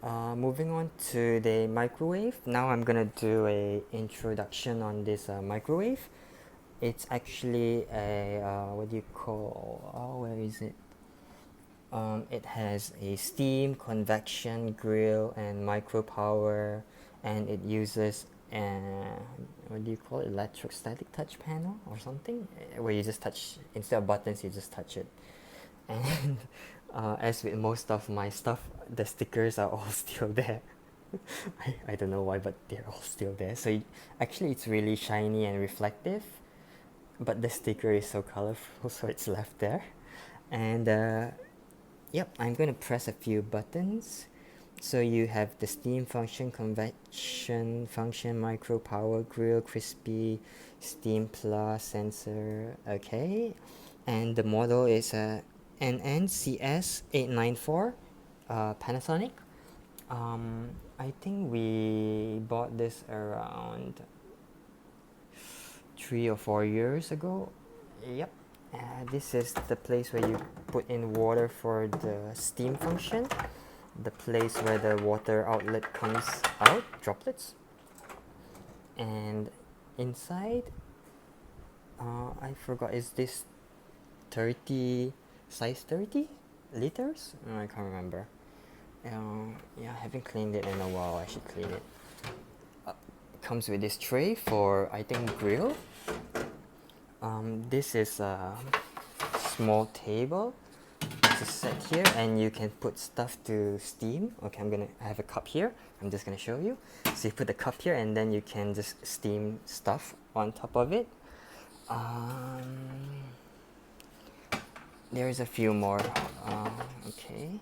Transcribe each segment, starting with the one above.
Moving on to the microwave. Now I'm gonna do a introduction on this microwave. It's actually a what do you call? Oh, where is it? It has a steam, convection, grill, and micro power, and it uses what do you call it? Electrostatic touch panel or something, where you just touch instead of buttons, you just touch it. And as with most of my stuff, the stickers are all still there. I don't know why, but they're all still there. So actually, it's really shiny and reflective, but the sticker is so colorful, so it's left there. And yep, I'm going to press a few buttons. So you have the steam function, convection function, micro power, grill, crispy, steam plus, sensor, okay. And the model is a NN-DS596, Panasonic. I think we bought this around 3 or 4 years ago. Yep. This is the place where you put in water for the steam function, the place where the water outlet comes out, droplets. And inside, I forgot, is this 30, size 30 liters? I can't remember. Yeah, I haven't cleaned it in a while. I should clean it. It comes with this tray for, I think, grill. This is a small table to set here, and you can put stuff to steam. Okay, I have a cup here. I'm just gonna show you. So you put the cup here, and then you can just steam stuff on top of it. There's a few more. Okay.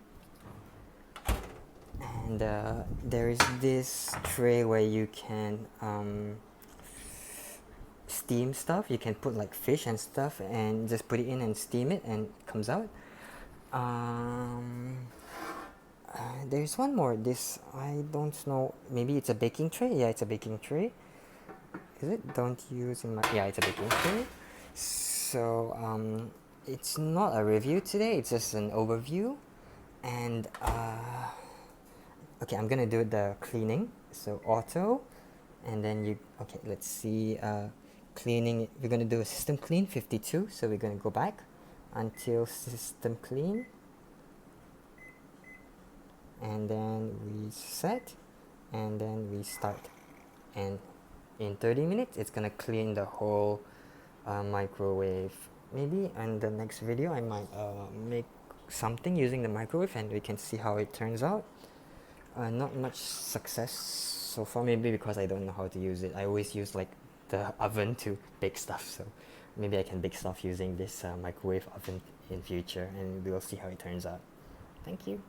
And there is this tray where you can steam stuff. You can put like fish and stuff and just put it in and steam it, and it comes out. There's one more. This, I don't know. Maybe it's a baking tray. Yeah, it's a baking tray. Is it? Don't use in my. Yeah, it's a baking tray. So it's not a review today. It's just an overview, and okay, I'm gonna do the cleaning. So auto, and then you. Okay, let's see. Cleaning. We're gonna do a system clean 52. So we're gonna go back until system clean, and then we set, and then we start, and in 30 minutes it's gonna clean the whole microwave. Maybe in the next video I might make something using the microwave, and we can see how it turns out. Not much success so far, maybe because I don't know how to use it. I always use like the oven to bake stuff, so maybe I can bake stuff using this microwave oven in future, and we'll see how it turns out. Thank you.